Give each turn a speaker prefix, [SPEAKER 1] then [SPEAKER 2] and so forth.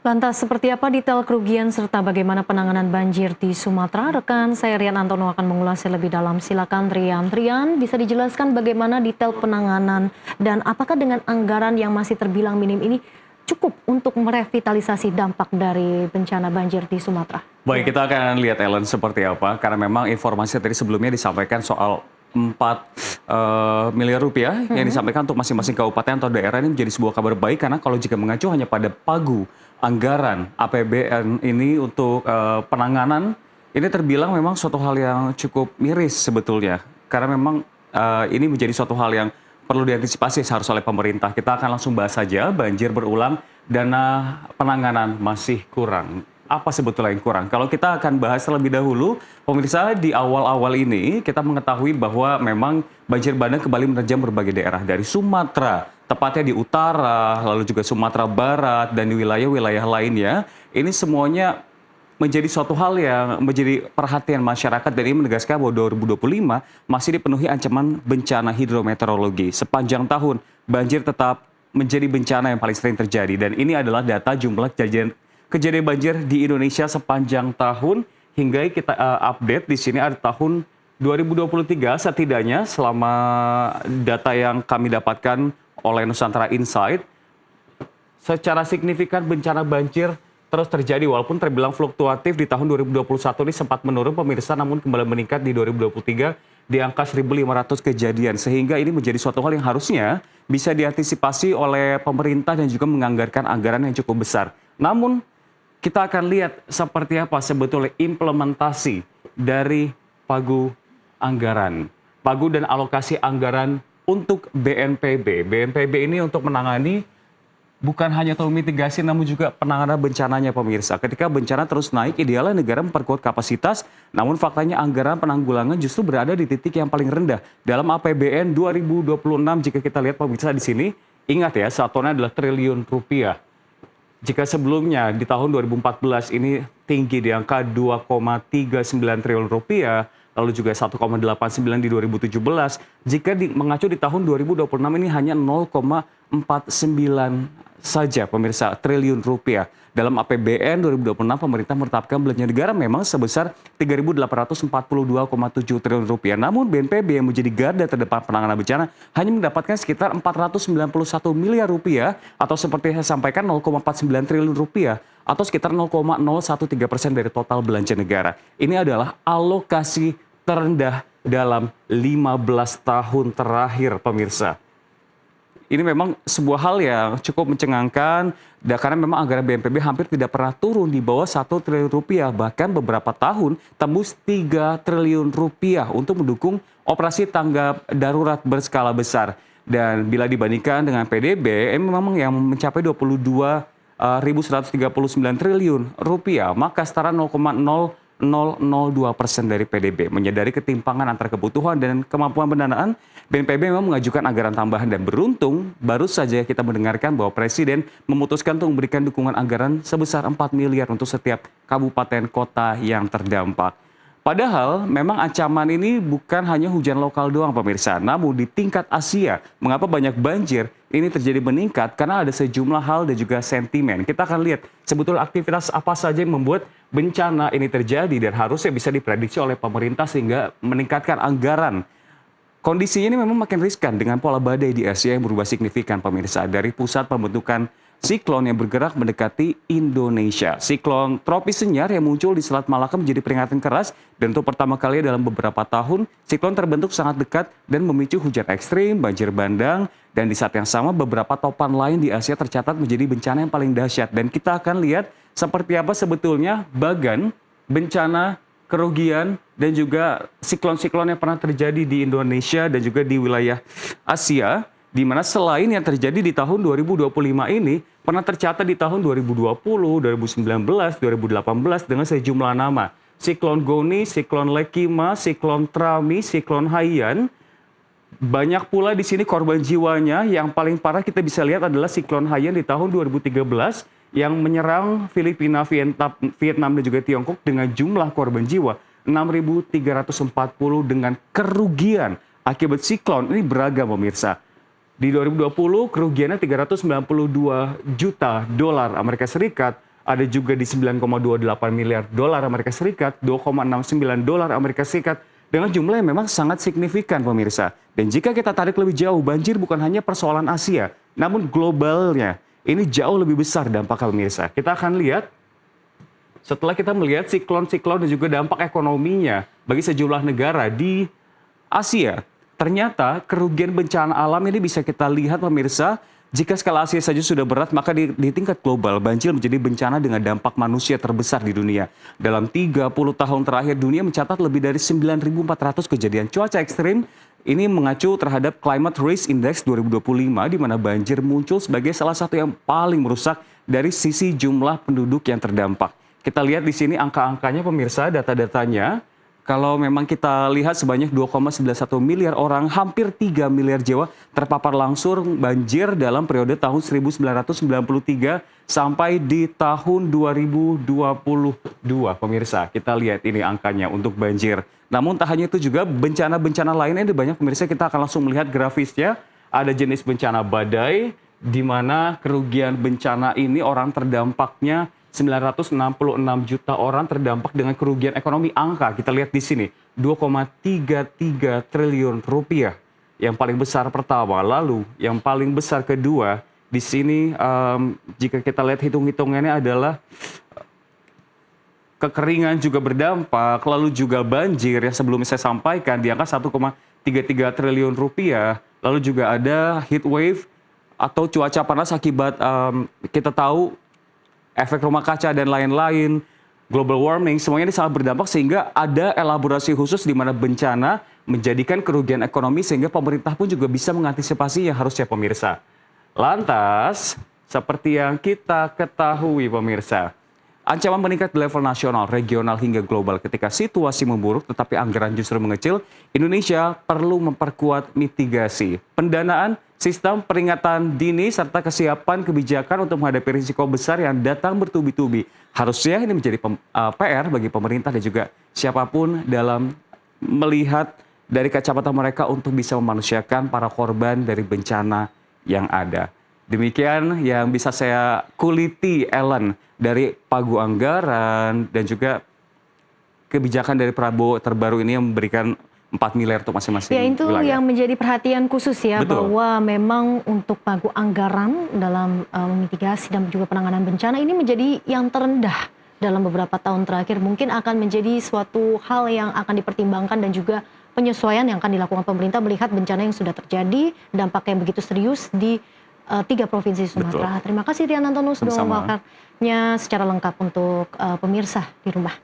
[SPEAKER 1] Lantas seperti apa detail kerugian serta bagaimana penanganan banjir di Sumatera? Rekan saya Rian Antono akan mengulasnya lebih dalam. Silakan Rian. Rian, bisa dijelaskan bagaimana detail penanganan dan apakah dengan anggaran yang masih terbilang minim ini cukup untuk merevitalisasi dampak dari bencana banjir di Sumatera?
[SPEAKER 2] Baik, kita akan lihat Ellen seperti apa, karena memang informasi tadi sebelumnya disampaikan soal 4 miliar rupiah yang disampaikan untuk masing-masing kabupaten atau daerah ini menjadi sebuah kabar baik, karena kalau jika mengacu hanya pada pagu anggaran APBN ini untuk penanganan, ini terbilang memang suatu hal yang cukup miris sebetulnya, karena memang ini menjadi suatu hal yang perlu diantisipasi seharusnya oleh pemerintah. Kita akan langsung bahas saja, banjir berulang, dana penanganan masih kurang. Apa sebetulnya yang kurang? Kalau kita akan bahas terlebih dahulu, pemirsa, di awal-awal ini kita mengetahui bahwa memang banjir bandang kembali menerjang berbagai daerah dari Sumatera, tepatnya di utara, lalu juga Sumatera Barat, dan di wilayah-wilayah lainnya. Ini semuanya menjadi suatu hal yang menjadi perhatian masyarakat, dan ini menegaskan bahwa 2025 masih dipenuhi ancaman bencana hidrometeorologi. Sepanjang tahun, banjir tetap menjadi bencana yang paling sering terjadi, dan ini adalah data jumlah kejadian banjir di Indonesia sepanjang tahun hingga kita update di sini ada tahun 2023 setidaknya, selama data yang kami dapatkan oleh Nusantara Insight, secara signifikan bencana banjir terus terjadi walaupun terbilang fluktuatif. Di tahun 2021 ini sempat menurun pemirsa, namun kembali meningkat di 2023 di angka 1.500 kejadian, sehingga ini menjadi suatu hal yang harusnya bisa diantisipasi oleh pemerintah dan juga menganggarkan anggaran yang cukup besar. Namun kita akan lihat seperti apa sebetulnya implementasi dari pagu anggaran, pagu dan alokasi anggaran untuk BNPB. BNPB ini untuk menangani bukan hanya untuk mitigasi, namun juga penanganan bencananya, pemirsa. Ketika bencana terus naik, idealnya negara memperkuat kapasitas, namun faktanya anggaran penanggulangan justru berada di titik yang paling rendah. Dalam APBN 2026, jika kita lihat pemirsa di sini, ingat ya, satuannya adalah triliun rupiah. Jika sebelumnya di tahun 2014 ini tinggi di angka 2,39 triliun rupiah, lalu juga 1,89 di 2017, jika mengacu di tahun 2026 ini hanya 0,49 saja pemirsa triliun rupiah. Dalam APBN 2026 pemerintah menetapkan belanja negara memang sebesar 3.842,7 triliun rupiah. Namun BNPB yang menjadi garda terdepan penanganan bencana hanya mendapatkan sekitar 491 miliar rupiah atau seperti saya sampaikan 0,49 triliun rupiah atau sekitar 0,013% dari total belanja negara. Ini adalah alokasi terendah dalam 15 tahun terakhir, pemirsa. Ini memang sebuah hal yang cukup mencengangkan, karena memang anggaran BNPB hampir tidak pernah turun di bawah 1 triliun rupiah, bahkan beberapa tahun tembus 3 triliun rupiah untuk mendukung operasi tanggap darurat berskala besar. Dan bila dibandingkan dengan PDB, memang yang mencapai 22.139 triliun rupiah, maka setara 0,0002% dari PDB. Menyadari ketimpangan antara kebutuhan dan kemampuan pendanaan, BNPB memang mengajukan anggaran tambahan, dan beruntung baru saja kita mendengarkan bahwa Presiden memutuskan untuk memberikan dukungan anggaran sebesar 4 miliar untuk setiap kabupaten kota yang terdampak. Padahal memang ancaman ini bukan hanya hujan lokal doang, pemirsa, namun di tingkat Asia. Mengapa banyak banjir ini terjadi meningkat? Karena ada sejumlah hal dan juga sentimen. Kita akan lihat sebetulnya aktivitas apa saja yang membuat bencana ini terjadi dan harusnya bisa diprediksi oleh pemerintah sehingga meningkatkan anggaran. Kondisinya ini memang makin riskan dengan pola badai di Asia yang berubah signifikan, pemirsa. Dari pusat pembentukan siklon yang bergerak mendekati Indonesia. Siklon tropis senyar yang muncul di Selat Malaka menjadi peringatan keras, dan untuk pertama kali dalam beberapa tahun, siklon terbentuk sangat dekat dan memicu hujan ekstrim, banjir bandang, dan di saat yang sama beberapa topan lain di Asia tercatat menjadi bencana yang paling dahsyat. Dan kita akan lihat seperti apa sebetulnya bagan bencana, kerugian, dan juga siklon-siklon yang pernah terjadi di Indonesia dan juga di wilayah Asia, di mana selain yang terjadi di tahun 2025 ini, pernah tercatat di tahun 2020, 2019, 2018 dengan sejumlah nama. Siklon Goni, siklon Lekima, siklon Trami, siklon Haiyan. Banyak pula di sini korban jiwanya. Yang paling parah kita bisa lihat adalah siklon Haiyan di tahun 2013 yang menyerang Filipina, Vietnam, dan juga Tiongkok dengan jumlah korban jiwa 6.340 dengan kerugian akibat siklon ini beragam, pemirsa. Di 2020 kerugiannya 392 juta dolar Amerika Serikat, ada juga di 9,28 miliar dolar Amerika Serikat, 2,69 dolar Amerika Serikat, dengan jumlah yang memang sangat signifikan pemirsa. Dan jika kita tarik lebih jauh, banjir bukan hanya persoalan Asia, namun globalnya. Ini jauh lebih besar dampaknya pemirsa. Kita akan lihat setelah kita melihat siklon-siklon dan juga dampak ekonominya bagi sejumlah negara di Asia. Ternyata kerugian bencana alam ini bisa kita lihat pemirsa, jika skala Asia saja sudah berat, maka di tingkat global banjir menjadi bencana dengan dampak manusia terbesar di dunia. Dalam 30 tahun terakhir, dunia mencatat lebih dari 9.400 kejadian cuaca ekstrim. Ini mengacu terhadap Climate Risk Index 2025, di mana banjir muncul sebagai salah satu yang paling merusak dari sisi jumlah penduduk yang terdampak. Kita lihat di sini angka-angkanya pemirsa, data-datanya. Kalau memang kita lihat sebanyak 2,91 miliar orang, hampir 3 miliar jiwa terpapar langsung banjir dalam periode tahun 1993 sampai di tahun 2022. Pemirsa, kita lihat ini angkanya untuk banjir. Namun tak hanya itu juga bencana-bencana lainnya di banyak pemirsa, kita akan langsung melihat grafisnya. Ada jenis bencana badai, di mana kerugian bencana ini orang terdampaknya 966 juta orang terdampak dengan kerugian ekonomi. Angka kita lihat di sini 2,33 triliun rupiah. Yang paling besar pertama, lalu yang paling besar kedua di sini jika kita lihat hitung-hitungannya adalah kekeringan juga berdampak, lalu juga banjir yang sebelumnya saya sampaikan di angka 1,33 triliun rupiah. Lalu juga ada heat wave atau cuaca panas akibat kita tahu efek rumah kaca dan lain-lain, global warming, semuanya ini sangat berdampak sehingga ada elaborasi khusus di mana bencana menjadikan kerugian ekonomi sehingga pemerintah pun juga bisa mengantisipasi yang harusnya pemirsa. Lantas, seperti yang kita ketahui pemirsa, ancaman meningkat di level nasional, regional hingga global ketika situasi memburuk tetapi anggaran justru mengecil, Indonesia perlu memperkuat mitigasi, pendanaan, sistem peringatan dini, serta kesiapan kebijakan untuk menghadapi risiko besar yang datang bertubi-tubi. Harusnya ini menjadi PR bagi pemerintah dan juga siapapun dalam melihat dari kacamata mereka untuk bisa memanusiakan para korban dari bencana yang ada. Demikian yang bisa saya kuliti, Ellen, dari pagu anggaran dan juga kebijakan dari Prabowo terbaru ini yang memberikan 4 miliar untuk masing-masing
[SPEAKER 1] Ya, itu
[SPEAKER 2] wilayah.
[SPEAKER 1] yang menjadi perhatian khusus ya.
[SPEAKER 2] Betul.
[SPEAKER 1] Bahwa memang untuk pagu anggaran dalam mitigasi dan juga penanganan bencana ini menjadi yang terendah dalam beberapa tahun terakhir. Mungkin akan menjadi suatu hal yang akan dipertimbangkan dan juga penyesuaian yang akan dilakukan pemerintah melihat bencana yang sudah terjadi, dampak yang begitu serius di 3 provinsi Sumatera.
[SPEAKER 2] Betul.
[SPEAKER 1] Terima kasih Rian Antonus sudah
[SPEAKER 2] Sama-sama.
[SPEAKER 1] memaparkannya secara lengkap untuk pemirsa di rumah.